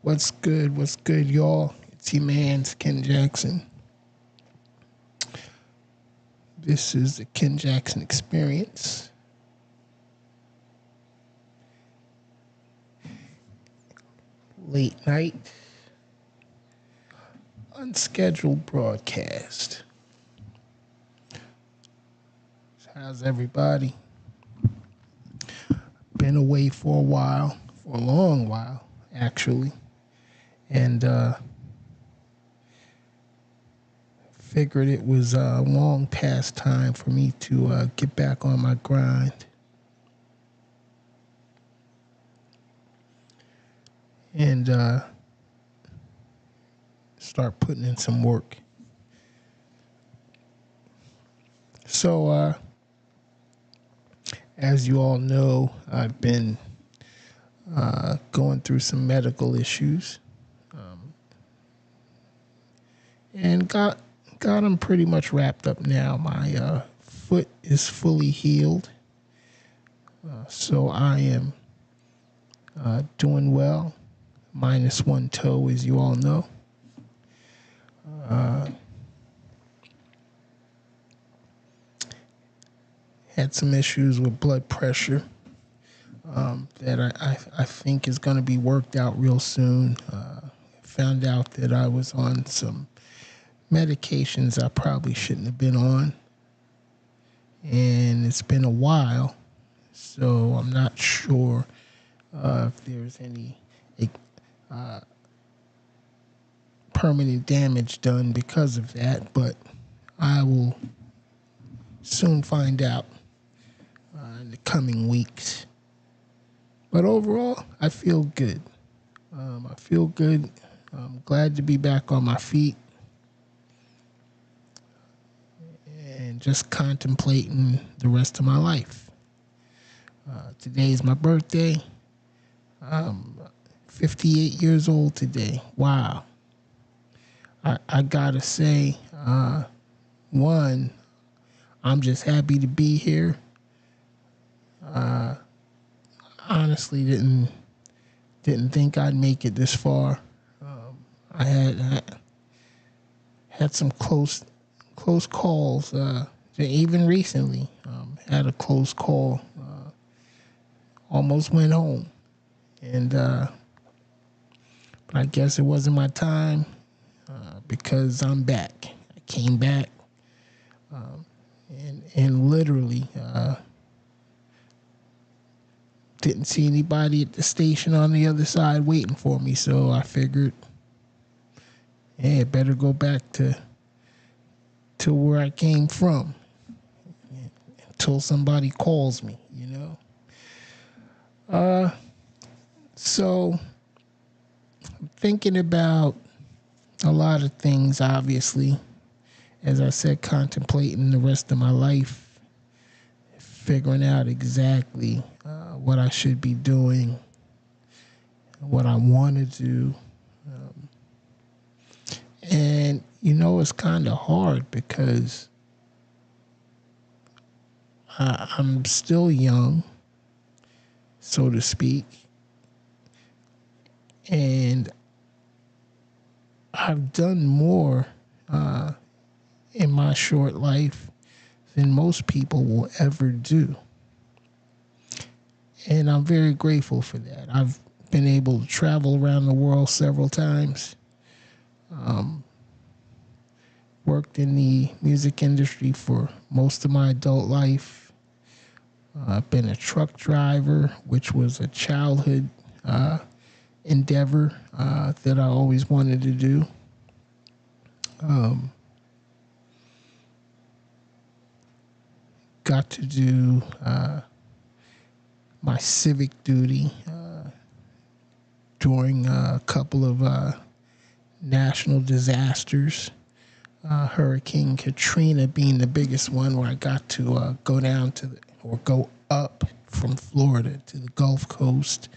What's good? What's good, y'all? It's your man's Ken Jackson. This is the Ken Jackson Experience. Late night, unscheduled broadcast. How's everybody? Been away for a while, for a long while, actually. And figured it was long past time for me to get back on my grind. And start putting in some work. So, as you all know, I've been going through some medical issues, and got them pretty much wrapped up now. My foot is fully healed, so I am doing well, minus one toe, as you all know. Had some issues with blood pressure that I think is going to be worked out real soon. Found out that I was on some medications I probably shouldn't have been on. And it's been a while, so I'm not sure if there's any permanent damage done because of that, but I will soon find out in the coming weeks. But overall, I feel good. I feel good. I'm glad to be back on my feet and just contemplating the rest of my life. Today's my birthday. I'm 58 years old today. Wow. I gotta say, one, I'm just happy to be here. Honestly, didn't think I'd make it this far. I had some close calls. Even recently, had a close call. Almost went home, and but I guess it wasn't my time because I'm back. I came back, and literally. Didn't see anybody at the station on the other side waiting for me, so I figured, hey, I better go back to where I came from until somebody calls me, you know. So I'm thinking about a lot of things, obviously. As I said, contemplating the rest of my life, figuring out exactly what I should be doing, what I want to do. And, it's kind of hard because I'm still young, so to speak. And I've done more in my short life than most people will ever do. And I'm very grateful for that. I've been able to travel around the world several times. Worked in the music industry for most of my adult life. I've been a truck driver, which was a childhood endeavor that I always wanted to do. Got to do my civic duty during a couple of national disasters. Hurricane Katrina being the biggest one, where I got to go down go up from Florida to the Gulf Coast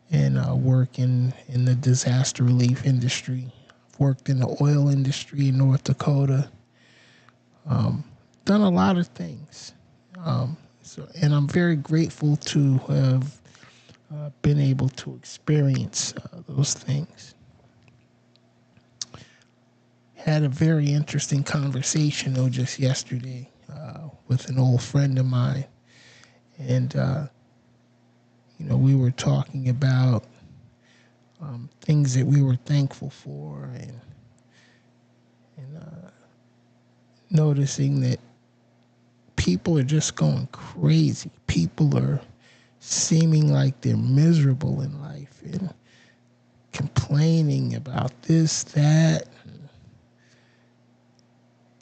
and work in the disaster relief industry. I've worked in the oil industry in North Dakota. Done a lot of things. And I'm very grateful to have been able to experience those things. Had a very interesting conversation, though, just yesterday with an old friend of mine. And, we were talking about things that we were thankful for, and noticing that people are just going crazy. People are seeming like they're miserable in life and complaining about this, that.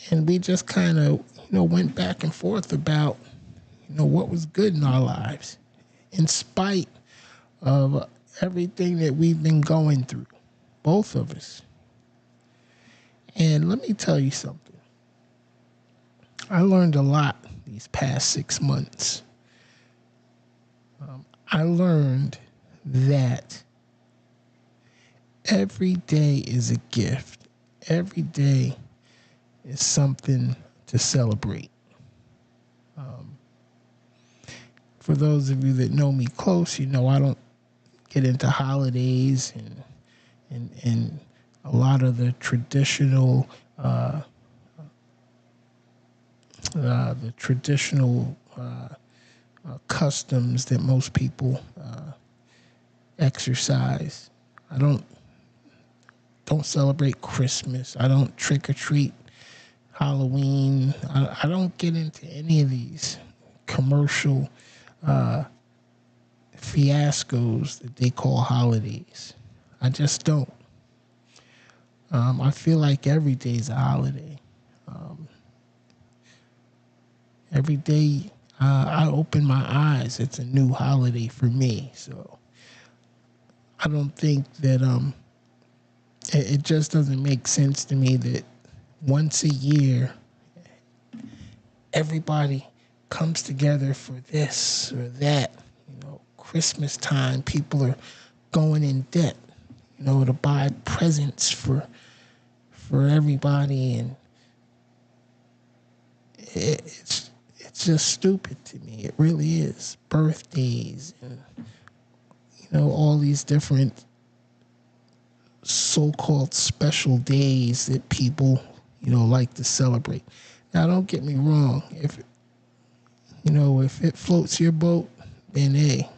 And we just kind of, went back and forth about, what was good in our lives, in spite of everything that we've been going through, both of us. And let me tell you something. I learned a lot these past 6 months. I learned that every day is a gift. Every day is something to celebrate. For those of you that know me close, I don't get into holidays and a lot of the traditional customs that most people exercise. I don't celebrate Christmas. I don't trick or treat Halloween. I don't get into any of these commercial fiascos that they call holidays. I just don't. I feel like every day is a holiday. Every day I open my eyes, it's a new holiday for me. So I don't think that it just doesn't make sense to me that once a year everybody comes together for this or that. Christmas time, people are going in debt, to buy presents for everybody, and it's just stupid to me. It really is. Birthdays and all these different so-called special days that people like to celebrate. Now, don't get me wrong. If it floats your boat, then hey,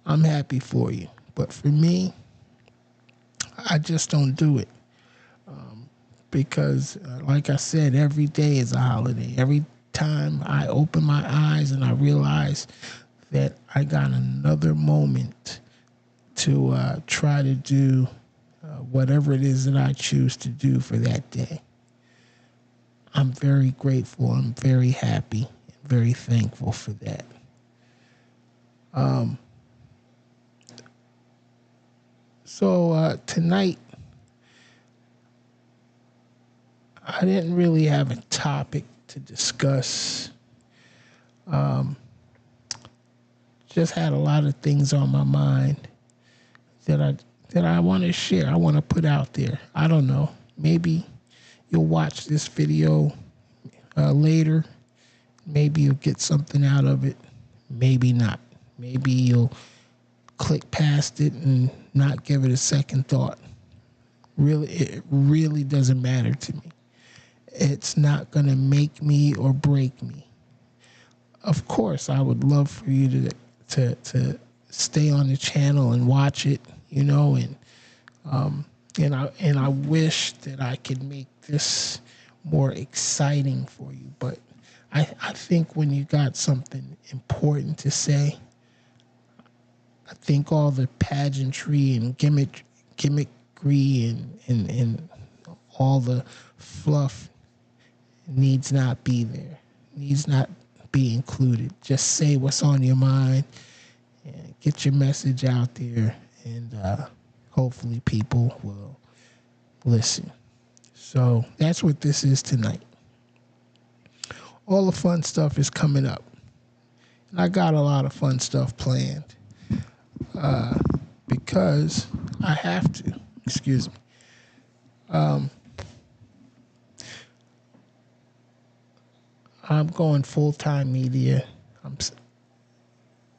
I'm happy for you. But for me, I just don't do it. Because, like I said, every day is a holiday. Every time I open my eyes and I realize that I got another moment to try to do whatever it is that I choose to do for that day. I'm very grateful. I'm very happy. Very thankful for that. So tonight, I didn't really have a topic to discuss. Just had a lot of things on my mind that I want to share. I want to put out there. I don't know. Maybe you'll watch this video later. Maybe you'll get something out of it. Maybe not. Maybe you'll click past it and not give it a second thought. It really doesn't matter to me. It's not going to make me or break me. Of course, I would love for you to stay on the channel and watch it, and I wish that I could make this more exciting for you. But I think when you got something important to say, I think all the pageantry and gimmickry and all the fluff needs not be there, needs not be included. Just say what's on your mind and get your message out there, and hopefully people will listen. So that's what this is tonight. All the fun stuff is coming up. And I got a lot of fun stuff planned because I have to. Excuse me. I'm going full-time media. I'm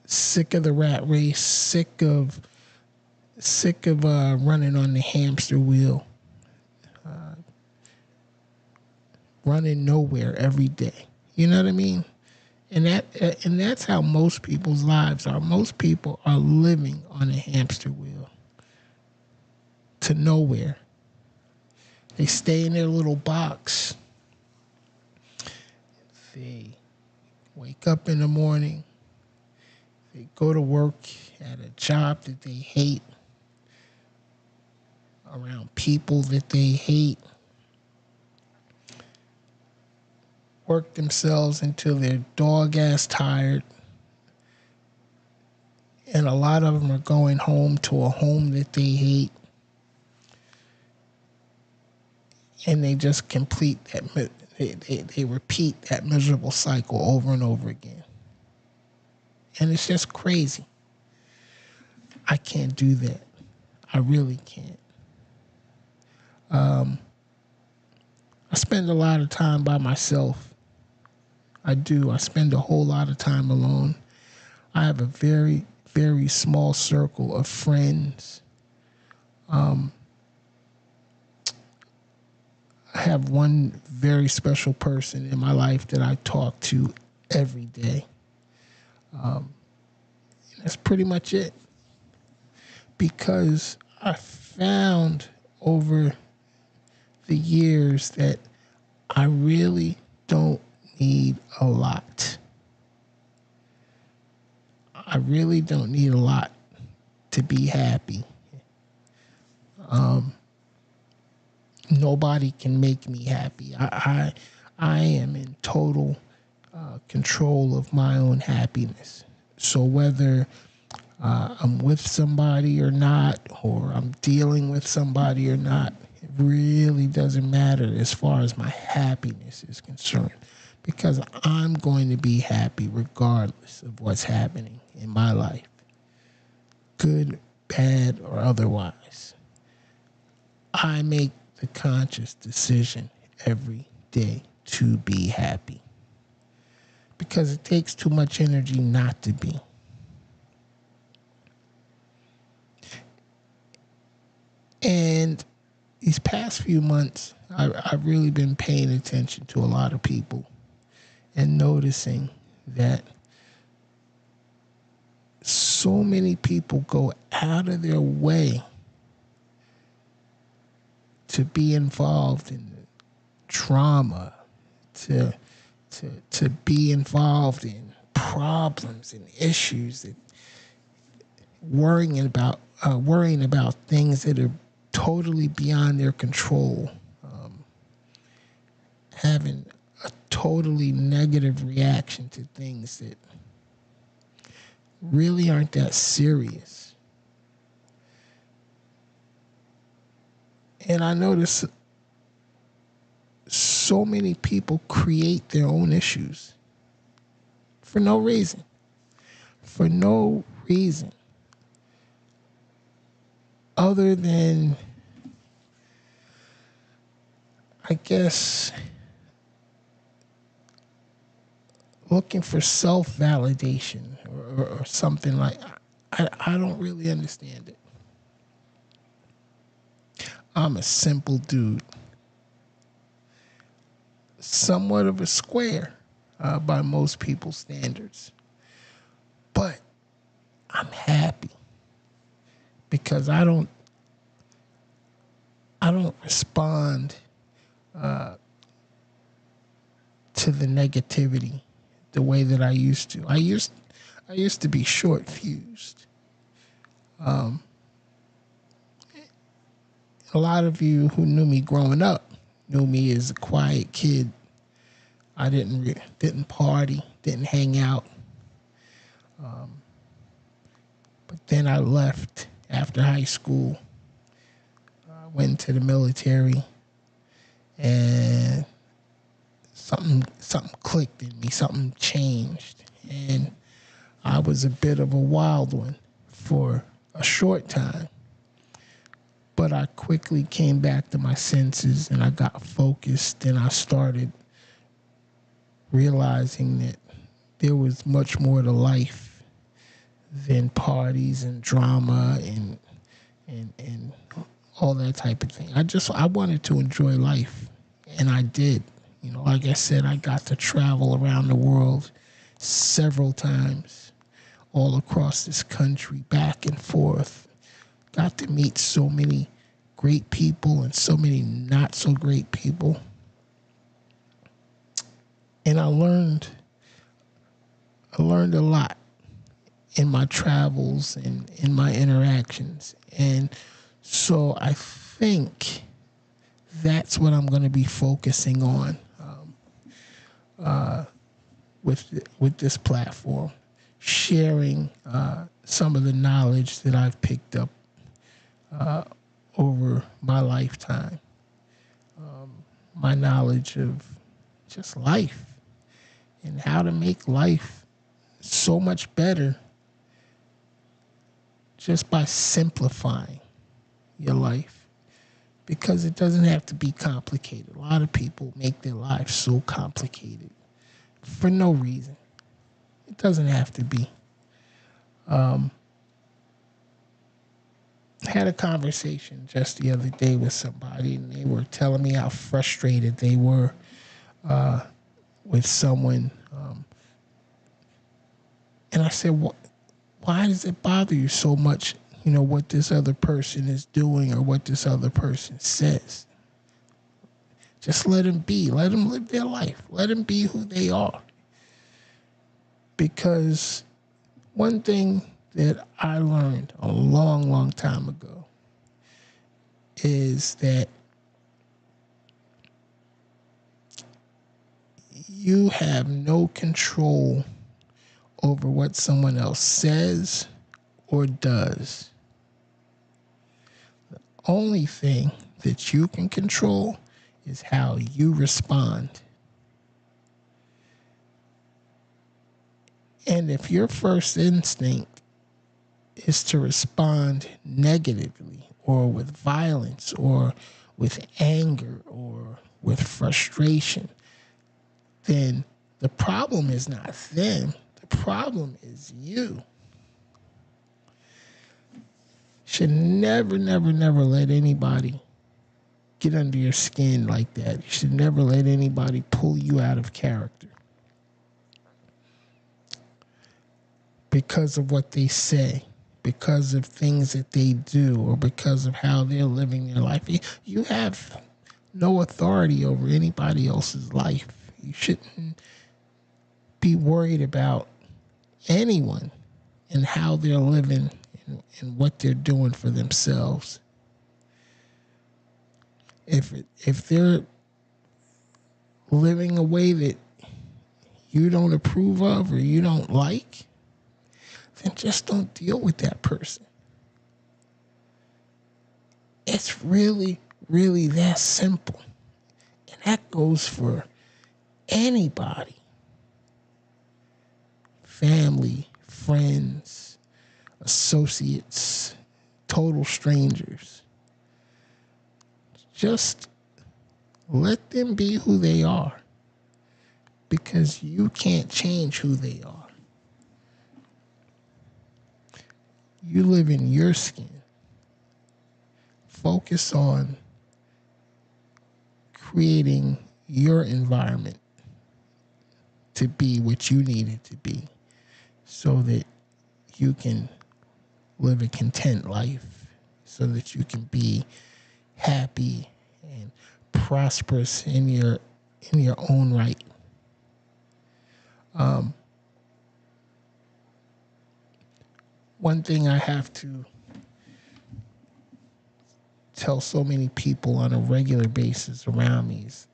sick of the rat race, sick of sick of running on the hamster wheel, running nowhere every day. You know what I mean? And that's how most people's lives are. Most people are living on a hamster wheel to nowhere. They stay in their little box. They wake up in the morning. They go to work at a job that they hate, around people that they hate, work themselves until they're dog-ass tired, and a lot of them are going home to a home that they hate, and they just complete that, they repeat that miserable cycle over and over again. And it's just crazy. I can't do that. I really can't. I spend a lot of time by myself. I do. I spend a whole lot of time alone. I have a very, very small circle of friends. I have one very special person in my life that I talk to every day. That's pretty much it. Because I found over the years that I really don't need a lot. I really don't need a lot to be happy. Nobody can make me happy. I am in total control of my own happiness. So whether I'm with somebody or not, or I'm dealing with somebody or not, it really doesn't matter as far as my happiness is concerned, because I'm going to be happy regardless of what's happening in my life, good, bad, or otherwise. I make the conscious decision every day to be happy, because it takes too much energy not to be. And these past few months, I've really been paying attention to a lot of people and noticing that so many people go out of their way to be involved in drama, to be involved in problems and issues, that worrying about things that are totally beyond their control, having a totally negative reaction to things that really aren't that serious. And I notice so many people create their own issues for no reason. For no reason other than, I guess, looking for self-validation or something like that. I don't really understand it. I'm a simple dude. Somewhat of a square by most people's standards. But I'm happy because I don't respond to the negativity the way that I used to. I used to be short fused. A lot of you who knew me growing up knew me as a quiet kid. I didn't party, didn't hang out. But then I left after high school. I went to the military, and something clicked in me. Something changed, and I was a bit of a wild one for a short time. But I quickly came back to my senses, and I got focused, and I started realizing that there was much more to life than parties and drama and and all that type of thing. I wanted to enjoy life, and I did. Like I said, I got to travel around the world several times, all across this country, back and forth. Got to meet so many great people and so many not so great people. And I learned a lot in my travels and in my interactions. And so I think that's what I'm going to be focusing on with this platform, sharing some of the knowledge that I've picked up over my lifetime, my knowledge of just life and how to make life so much better just by simplifying your life, because it doesn't have to be complicated. A lot of people make their lives so complicated for no reason. It doesn't have to be. I had a conversation just the other day with somebody, and they were telling me how frustrated they were with someone. And I said, why does it bother you so much, what this other person is doing or what this other person says? Just let them be. Let them live their life. Let them be who they are. Because one thing that I learned a long, long time ago is that you have no control over what someone else says or does. The only thing that you can control is how you respond. And if your first instinct is to respond negatively or with violence or with anger or with frustration, then the problem is not them. The problem is you. Should never, never, never let anybody get under your skin like that. You should never let anybody pull you out of character because of what they say, because of things that they do, or because of how they're living their life. You have no authority over anybody else's life. You shouldn't be worried about anyone and how they're living and what they're doing for themselves. If they're living a way that you don't approve of or you don't like, then just don't deal with that person. It's really, really that simple. And that goes for anybody. Family, friends, associates, total strangers. Just let them be who they are, because you can't change who they are. You live in your skin. Focus on creating your environment to be what you need it to be, so that you can live a content life, so that you can be happy and prosperous in your own right. One thing I have to tell so many people on a regular basis around me is,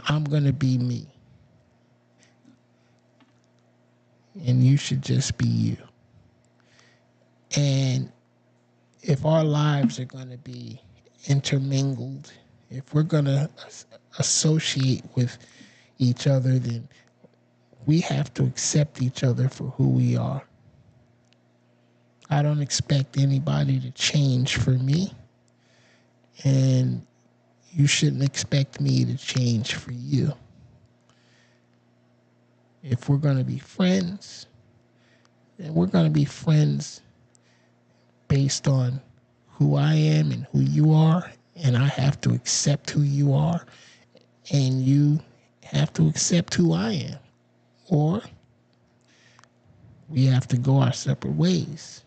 I'm going to be me. And you should just be you. And if our lives are going to be intermingled, if we're going to associate with each other, then we have to accept each other for who we are. I don't expect anybody to change for me, and you shouldn't expect me to change for you. If we're going to be friends, then we're going to be friends based on who I am and who you are, and I have to accept who you are, and you have to accept who I am. Or we have to go our separate ways.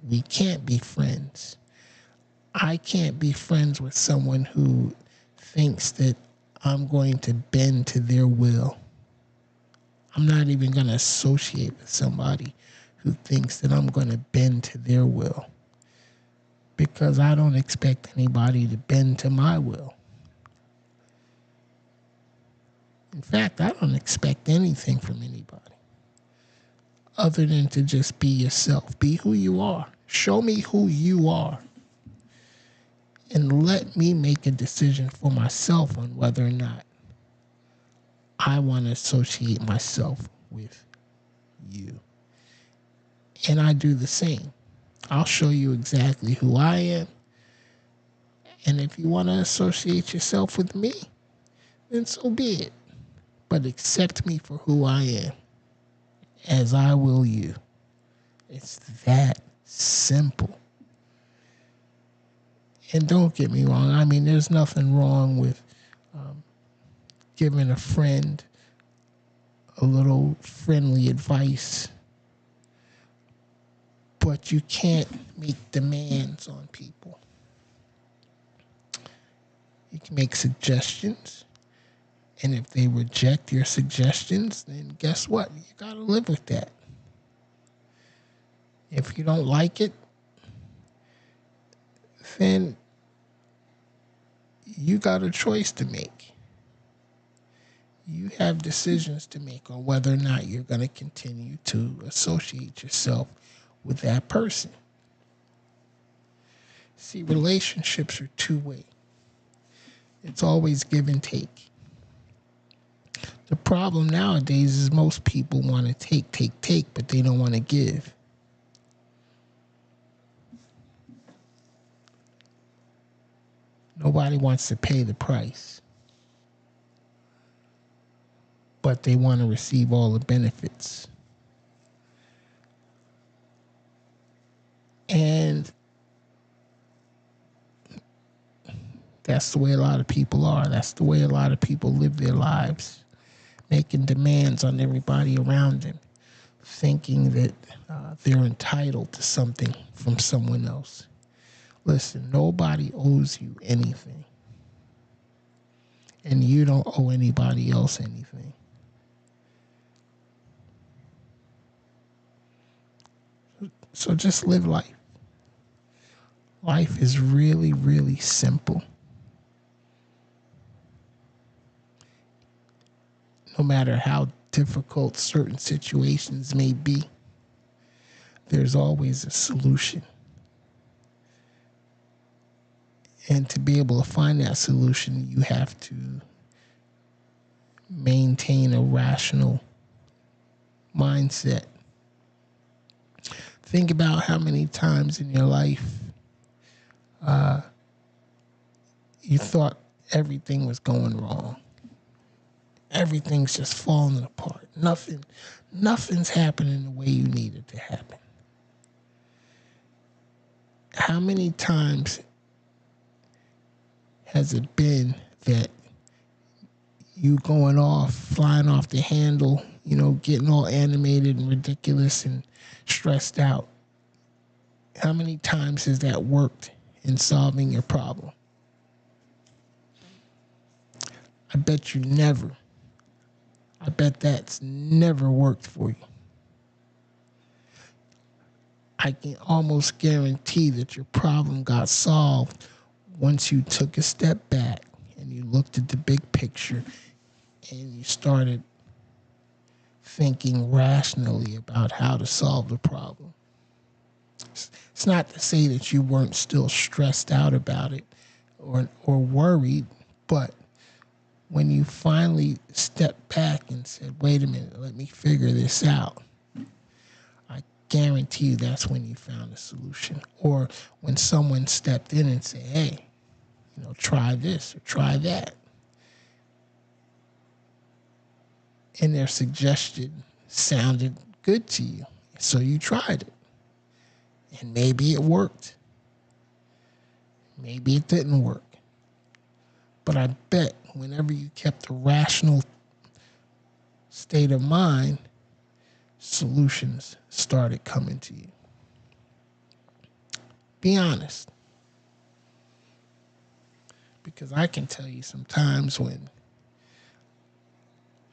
We can't be friends. I can't be friends with someone who thinks that I'm going to bend to their will. I'm not even going to associate with somebody who thinks that I'm going to bend to their will, because I don't expect anybody to bend to my will. In fact, I don't expect anything from anybody other than to just be yourself. Be who you are. Show me who you are. And let me make a decision for myself on whether or not I want to associate myself with you. And I do the same. I'll show you exactly who I am. And if you want to associate yourself with me, then so be it. But accept me for who I am, as I will you. It's that simple. And don't get me wrong. I mean, there's nothing wrong with giving a friend a little friendly advice. But you can't make demands on people. You can make suggestions. And if they reject your suggestions, then guess what? You got to live with that. If you don't like it, then you got a choice to make. You have decisions to make on whether or not you're going to continue to associate yourself with that person. See, relationships are two-way. It's always give and take. The problem nowadays is most people want to take, but they don't want to give. Nobody wants to pay the price, but they want to receive all the benefits. And that's the way a lot of people are. That's the way a lot of people live their lives, making demands on everybody around them, thinking that they're entitled to something from someone else. Listen, nobody owes you anything. And you don't owe anybody else anything. So just live life. Life is really, really simple. No matter how difficult certain situations may be, there's always a solution. And to be able to find that solution, you have to maintain a rational mindset. Think about how many times in your life you thought everything was going wrong. Everything's just falling apart. Nothing's happening the way you need it to happen. How many times has it been that you going off, flying off the handle, getting all animated and ridiculous and stressed out? How many times has that worked in solving your problem? I bet you never. I bet that's never worked for you. I can almost guarantee that your problem got solved once you took a step back and you looked at the big picture and you started thinking rationally about how to solve the problem. It's not to say that you weren't still stressed out about it or worried, but when you finally stepped back and said, wait a minute, let me figure this out, I guarantee you that's when you found a solution. Or when someone stepped in and said, hey, try this or try that. And their suggestion sounded good to you, so you tried it. And maybe it worked. Maybe it didn't work. But I bet whenever you kept a rational state of mind, solutions started coming to you. Be honest. Because I can tell you sometimes when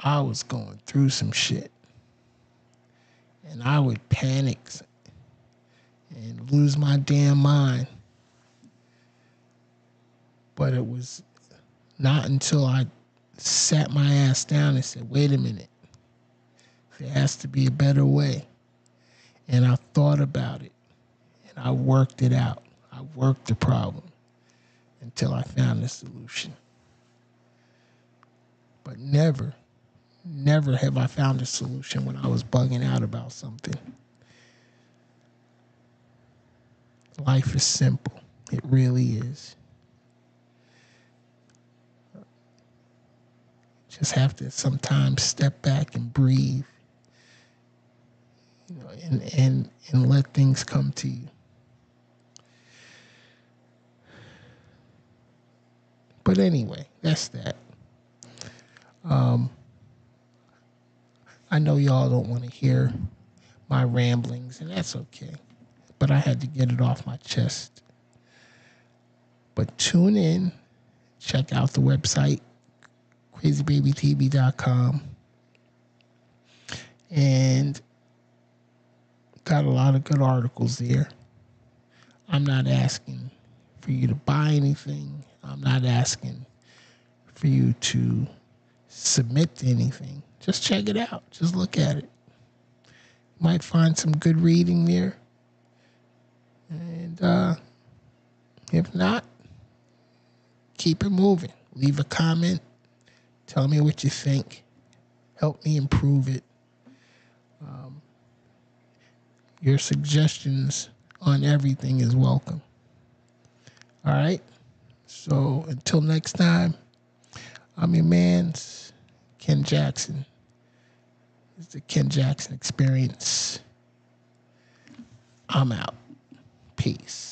I was going through some shit and I would panic and lose my damn mind. But it was not until I sat my ass down and said, wait a minute, there has to be a better way. And I thought about it and I worked it out. I worked the problem until I found a solution. But never have I found a solution when I was bugging out about something. Life is simple. It really is. Just have to sometimes step back and breathe, and let things come to you. But anyway, that's that. I know y'all don't want to hear my ramblings, and that's okay. But I had to get it off my chest. But tune in, check out the website, crazybabytv.com, and got a lot of good articles there. I'm not asking for you to buy anything. I'm not asking for you to submit to anything. Just check it out. Just look at it. You might find some good reading there. And if not, keep it moving. Leave a comment. Tell me what you think. Help me improve it. Your suggestions on everything is welcome. All right? So until next time, I'm your man's Ken Jackson. It's the Ken Jackson Experience. I'm out. Peace.